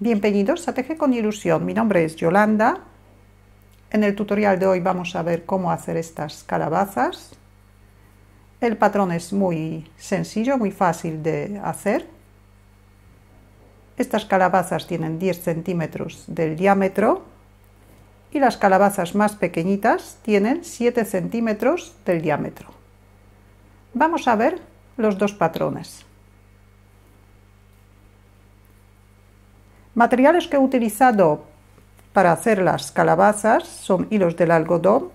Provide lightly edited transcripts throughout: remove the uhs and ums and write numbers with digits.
Bienvenidos a Teje con Ilusión. Mi nombre es Yolanda. En el tutorial de hoy vamos a ver cómo hacer estas calabazas. El patrón es muy sencillo, muy fácil de hacer. Estas calabazas tienen 10 centímetros del diámetro y las calabazas más pequeñitas tienen 7 centímetros del diámetro. Vamos a ver los dos patrones. Materiales que he utilizado para hacer las calabazas son hilos del algodón,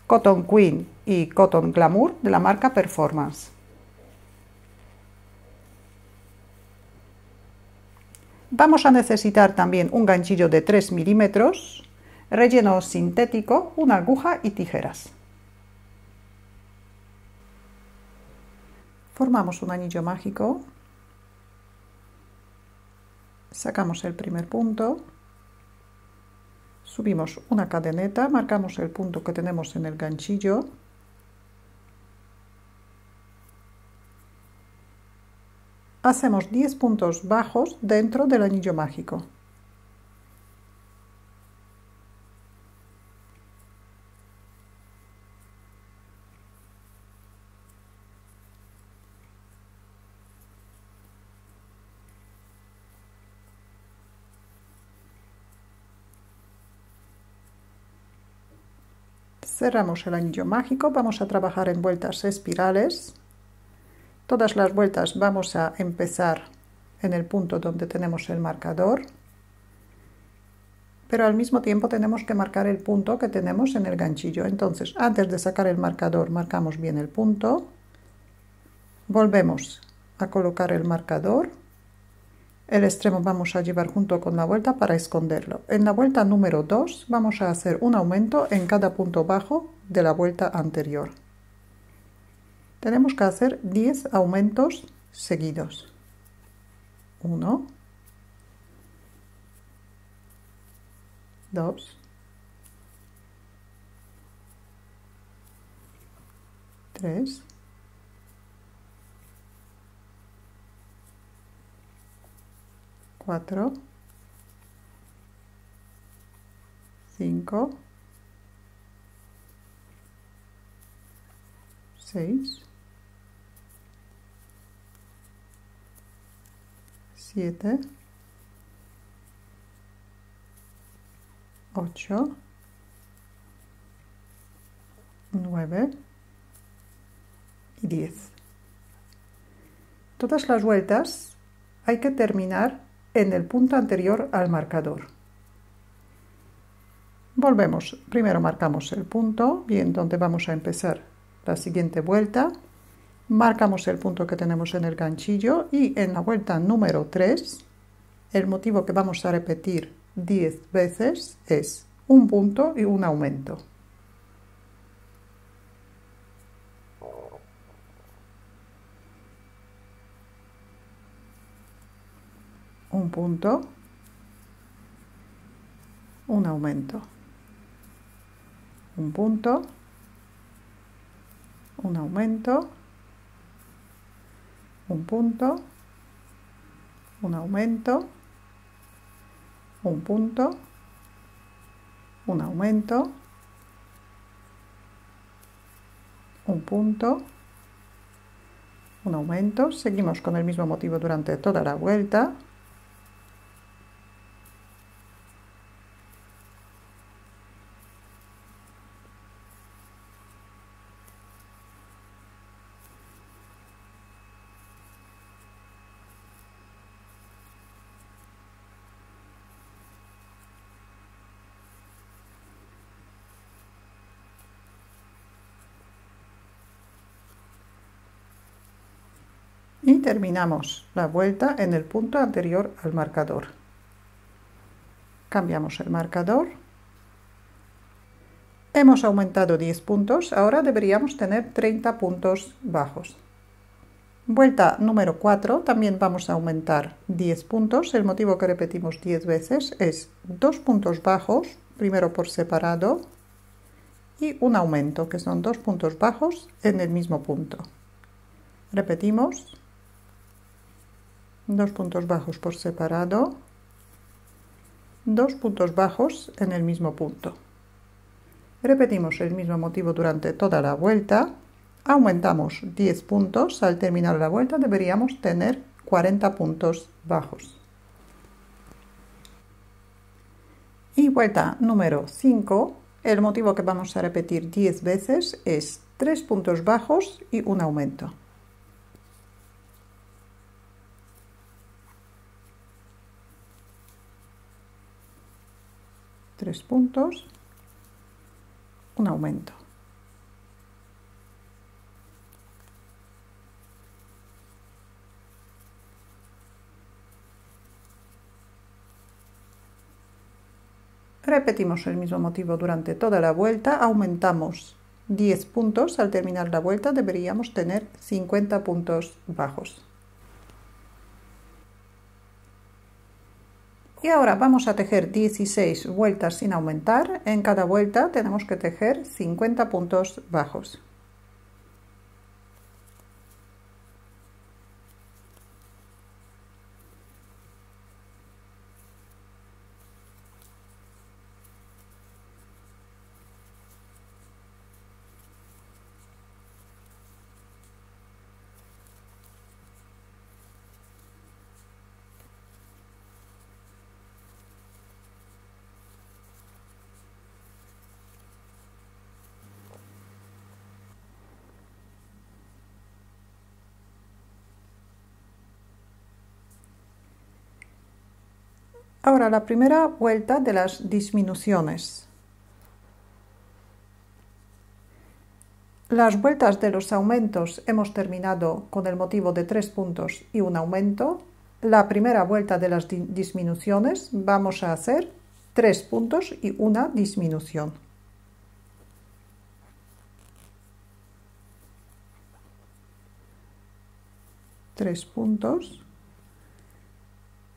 Cotton Queen y Cotton Glamour de la marca Performance. Vamos a necesitar también un ganchillo de 3 milímetros, relleno sintético, una aguja y tijeras. Formamos un anillo mágico. Sacamos el primer punto, subimos una cadeneta, marcamos el punto que tenemos en el ganchillo, hacemos 10 puntos bajos dentro del anillo mágico. Cerramos el anillo mágico, vamos a trabajar en vueltas espirales. Todas las vueltas vamos a empezar en el punto donde tenemos el marcador, pero al mismo tiempo tenemos que marcar el punto que tenemos en el ganchillo. Entonces, antes de sacar el marcador, marcamos bien el punto, volvemos a colocar el marcador. El extremo vamos a llevar junto con la vuelta para esconderlo. En la vuelta número 2 vamos a hacer un aumento en cada punto bajo de la vuelta anterior. Tenemos que hacer 10 aumentos seguidos. 1, 2, 3, 4, 5, 6, 7, 8, 9 y 10. Todas las vueltas hay que terminar en el punto anterior al marcador. Volvemos, primero marcamos el punto, bien, donde vamos a empezar la siguiente vuelta. Marcamos el punto que tenemos en el ganchillo y en la vuelta número 3, el motivo que vamos a repetir 10 veces es un punto y un aumento. Un punto, un aumento, un punto, un aumento, un punto, un aumento, un punto, un aumento, un punto, un aumento. Seguimos con el mismo motivo durante toda la vuelta. Y terminamos la vuelta en el punto anterior al marcador. Cambiamos el marcador. Hemos aumentado 10 puntos, ahora deberíamos tener 30 puntos bajos. Vuelta número 4, también vamos a aumentar 10 puntos. El motivo que repetimos 10 veces es 2 puntos bajos, primero por separado, y un aumento, que son 2 puntos bajos en el mismo punto. Repetimos. 2 puntos bajos por separado, 2 puntos bajos en el mismo punto. Repetimos el mismo motivo durante toda la vuelta. Aumentamos 10 puntos. Al terminar la vuelta deberíamos tener 40 puntos bajos. Y vuelta número 5. El motivo que vamos a repetir 10 veces es 3 puntos bajos y un aumento. Tres puntos, un aumento. Repetimos el mismo motivo durante toda la vuelta, aumentamos 10 puntos, al terminar la vuelta deberíamos tener 50 puntos bajos. Y ahora vamos a tejer 16 vueltas sin aumentar, en cada vuelta tenemos que tejer 50 puntos bajos. Ahora la primera vuelta de las disminuciones. Las vueltas de los aumentos hemos terminado con el motivo de 3 puntos y un aumento. La primera vuelta de las disminuciones vamos a hacer 3 puntos y una disminución. Tres puntos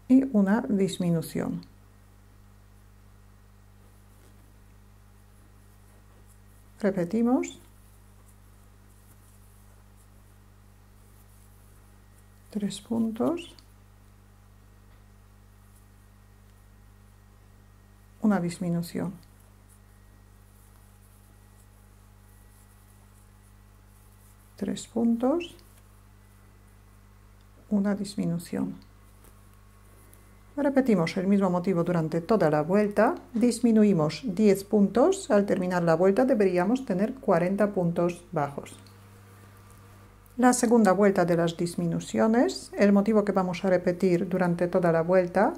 y una disminución. Repetimos. 3 puntos, una disminución. Tres puntos, una disminución. Repetimos el mismo motivo durante toda la vuelta, disminuimos 10 puntos, al terminar la vuelta deberíamos tener 40 puntos bajos. La segunda vuelta de las disminuciones, el motivo que vamos a repetir durante toda la vuelta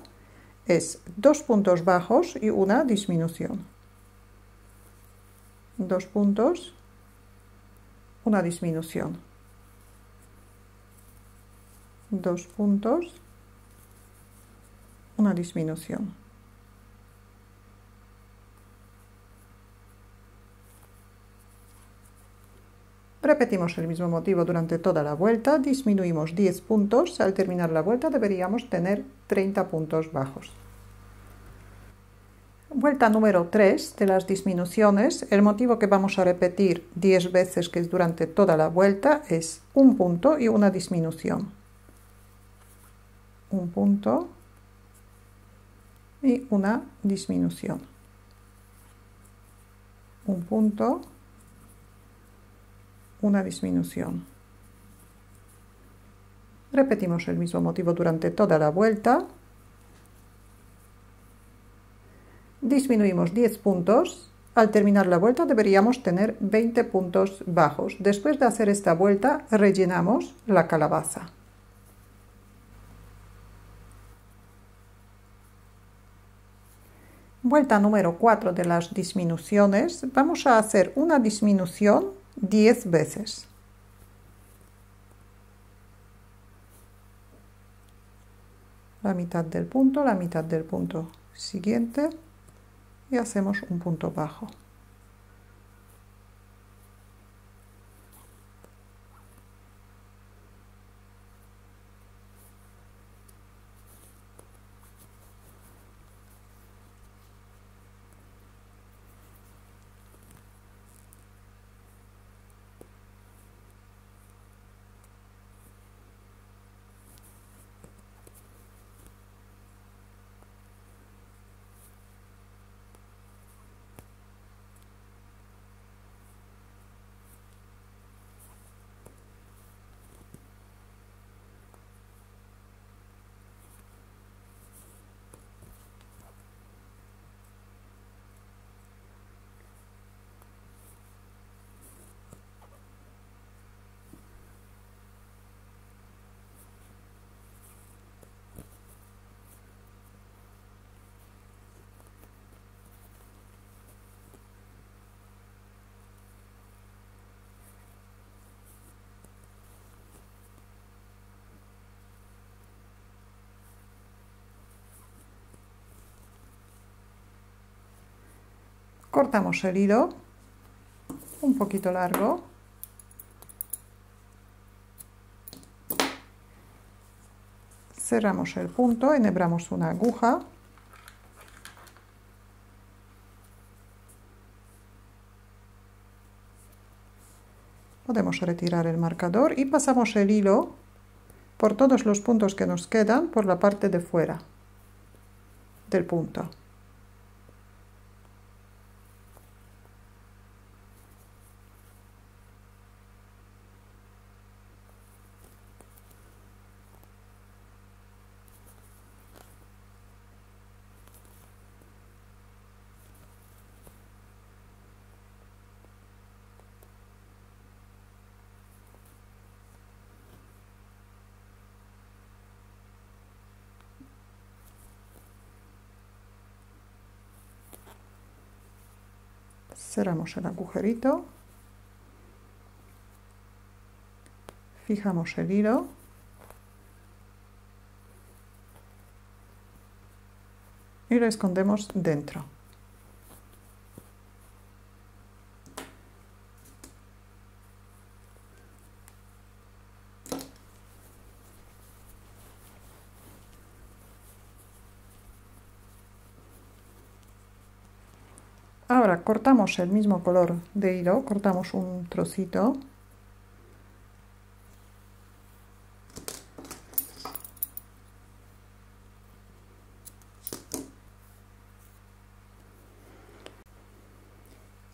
es 2 puntos bajos y una disminución. 2 puntos, una disminución. 2 puntos, una disminución. Repetimos el mismo motivo durante toda la vuelta, disminuimos 10 puntos, al terminar la vuelta deberíamos tener 30 puntos bajos. Vuelta número 3 de las disminuciones, el motivo que vamos a repetir 10 veces, que es durante toda la vuelta, es un punto y una disminución. Un punto y una disminución. Un punto, una disminución. Repetimos el mismo motivo durante toda la vuelta. Disminuimos 10 puntos. Al terminar la vuelta deberíamos tener 20 puntos bajos. Después de hacer esta vuelta rellenamos la calabaza. Vuelta número 4 de las disminuciones. Vamos a hacer una disminución 10 veces. La mitad del punto siguiente y hacemos un punto bajo. Cortamos el hilo un poquito largo. Cerramos el punto, enhebramos una aguja. Podemos retirar el marcador y pasamos el hilo por todos los puntos que nos quedan por la parte de fuera del punto. Cerramos el agujerito, fijamos el hilo y lo escondemos dentro. Ahora cortamos el mismo color de hilo, cortamos un trocito.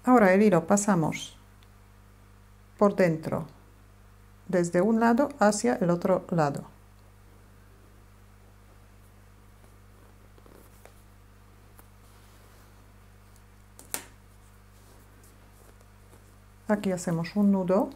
Ahora el hilo pasamos por dentro, desde un lado hacia el otro lado. Aquí hacemos un nudo.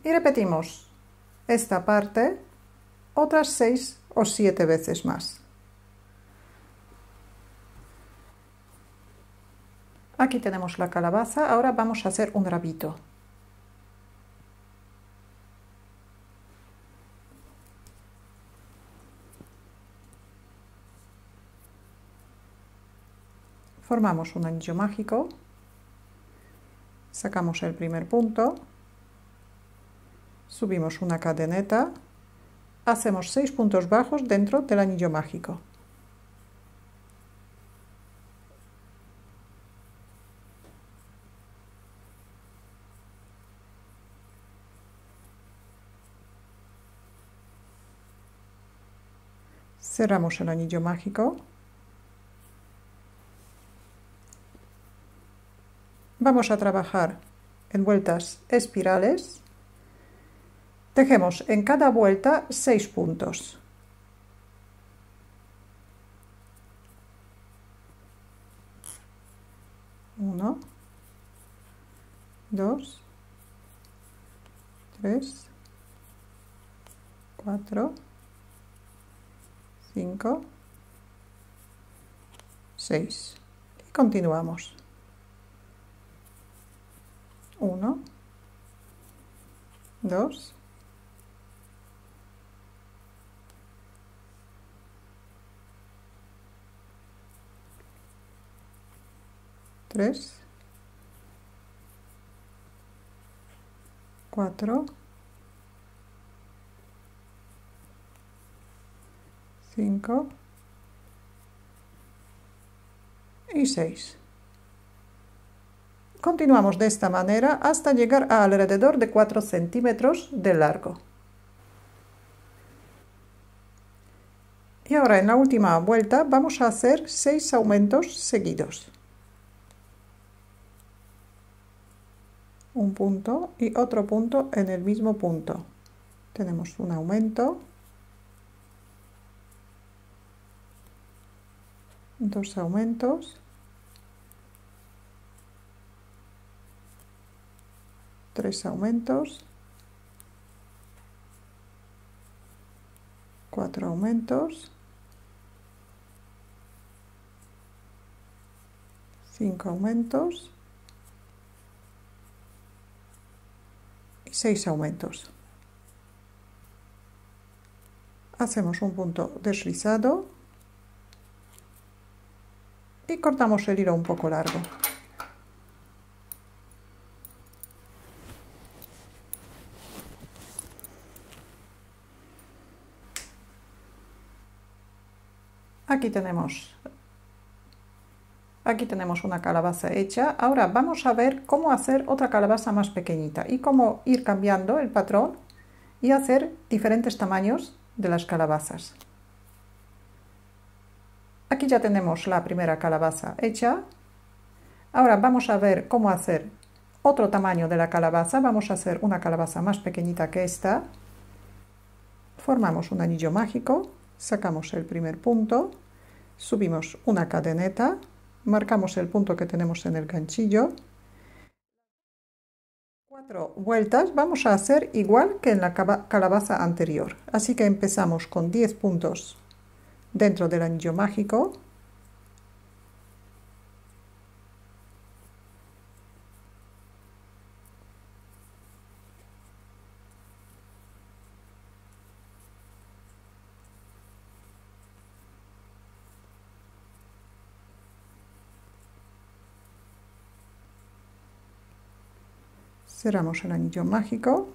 Y repetimos esta parte otras 6 o 7 veces más. Aquí tenemos la calabaza, ahora vamos a hacer un rabito. Formamos un anillo mágico, sacamos el primer punto, subimos una cadeneta, hacemos 6 puntos bajos dentro del anillo mágico. Cerramos el anillo mágico. Vamos a trabajar en vueltas espirales. Tejemos en cada vuelta 6 puntos. Uno, 2, 3, 4, 5, 6. Y continuamos. 1, 2, 3, 4, 5 y 6. Continuamos de esta manera hasta llegar a alrededor de 4 centímetros de largo. Y ahora en la última vuelta vamos a hacer 6 aumentos seguidos. un punto y otro punto en el mismo punto. Tenemos un aumento, dos aumentos, tres aumentos, cuatro aumentos, cinco aumentos y 6 aumentos. Hacemos un punto deslizado y cortamos el hilo un poco largo. Aquí tenemos una calabaza hecha. Ahora vamos a ver cómo hacer otra calabaza más pequeñita y cómo ir cambiando el patrón y hacer diferentes tamaños de las calabazas. Aquí ya tenemos la primera calabaza hecha. Ahora vamos a ver cómo hacer otro tamaño de la calabaza. Vamos a hacer una calabaza más pequeñita que esta. Formamos un anillo mágico, sacamos el primer punto, subimos una cadeneta, marcamos el punto que tenemos en el ganchillo. 4 vueltas vamos a hacer igual que en la calabaza anterior. Así que empezamos con 10 puntos dentro del anillo mágico. Cerramos el anillo mágico.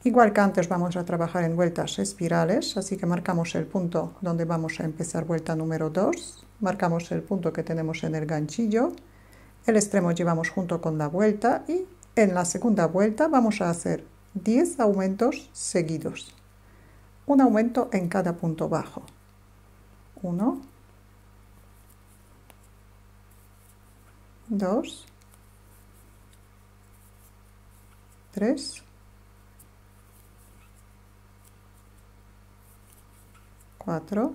Igual que antes vamos a trabajar en vueltas espirales, así que marcamos el punto donde vamos a empezar vuelta número 2, marcamos el punto que tenemos en el ganchillo, el extremo llevamos junto con la vuelta y en la segunda vuelta vamos a hacer 10 aumentos seguidos, un aumento en cada punto bajo. 1, 2, 3, 4,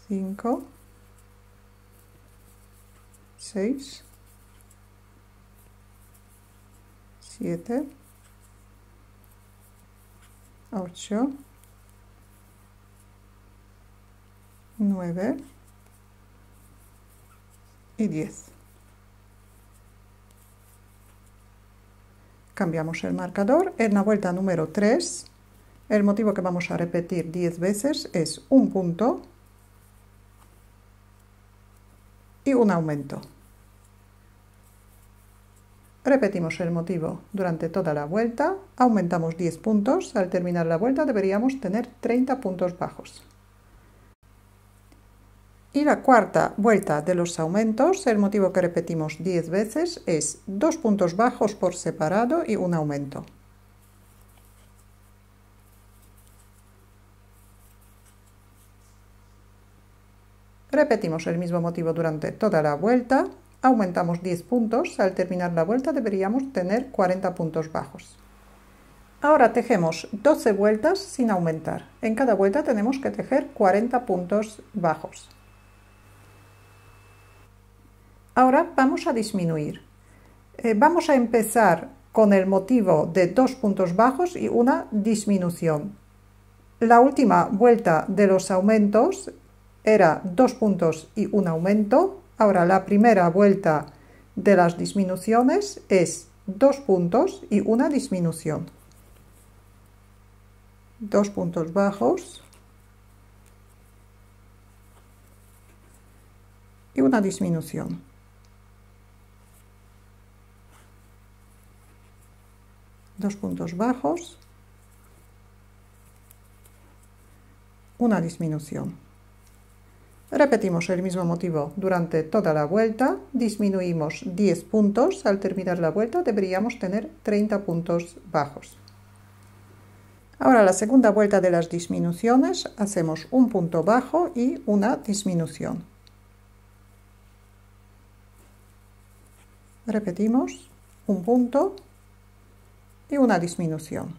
5, 6, 7, 8, 9 y 10. Cambiamos el marcador. En la vuelta número 3, el motivo que vamos a repetir 10 veces es un punto y un aumento. Repetimos el motivo durante toda la vuelta, aumentamos 10 puntos, al terminar la vuelta deberíamos tener 30 puntos bajos. Y la cuarta vuelta de los aumentos, el motivo que repetimos 10 veces es 2 puntos bajos por separado y un aumento. Repetimos el mismo motivo durante toda la vuelta, aumentamos 10 puntos, al terminar la vuelta deberíamos tener 40 puntos bajos. Ahora tejemos 12 vueltas sin aumentar. En cada vuelta tenemos que tejer 40 puntos bajos. Ahora vamos a disminuir. Vamos a empezar con el motivo de 2 puntos bajos y una disminución. La última vuelta de los aumentos era 2 puntos y un aumento. Ahora la primera vuelta de las disminuciones es 2 puntos y una disminución. 2 puntos bajos y una disminución. 2 puntos bajos, una disminución. Repetimos el mismo motivo durante toda la vuelta, disminuimos 10 puntos, al terminar la vuelta deberíamos tener 30 puntos bajos. Ahora la segunda vuelta de las disminuciones, hacemos un punto bajo y una disminución. Repetimos un punto y una disminución.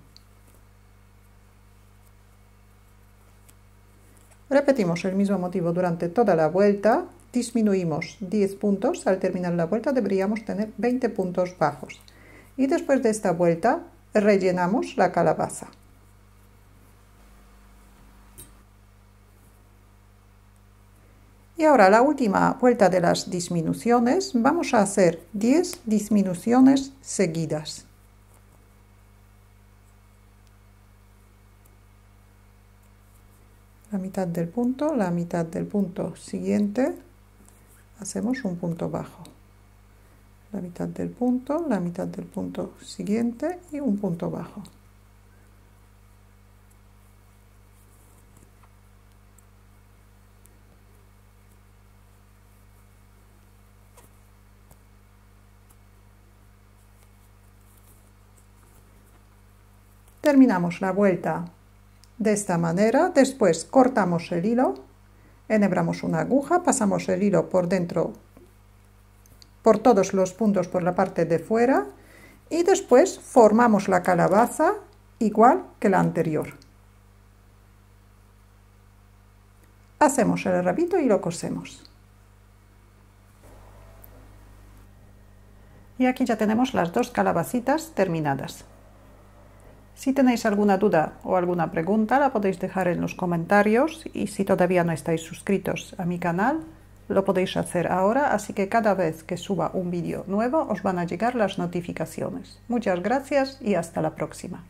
Repetimos el mismo motivo durante toda la vuelta, disminuimos 10 puntos, al terminar la vuelta deberíamos tener 20 puntos bajos. Y después de esta vuelta rellenamos la calabaza. Y ahora la última vuelta de las disminuciones, vamos a hacer 10 disminuciones seguidas. La mitad del punto siguiente, hacemos un punto bajo. La mitad del punto siguiente y un punto bajo. Terminamos la vuelta de esta manera, después cortamos el hilo, enhebramos una aguja, pasamos el hilo por dentro, por todos los puntos por la parte de fuera y después formamos la calabaza igual que la anterior. Hacemos el rabito y lo cosemos. Y aquí ya tenemos las dos calabacitas terminadas. Si tenéis alguna duda o alguna pregunta, la podéis dejar en los comentarios y si todavía no estáis suscritos a mi canal, lo podéis hacer ahora, así que cada vez que suba un vídeo nuevo os van a llegar las notificaciones. Muchas gracias y hasta la próxima.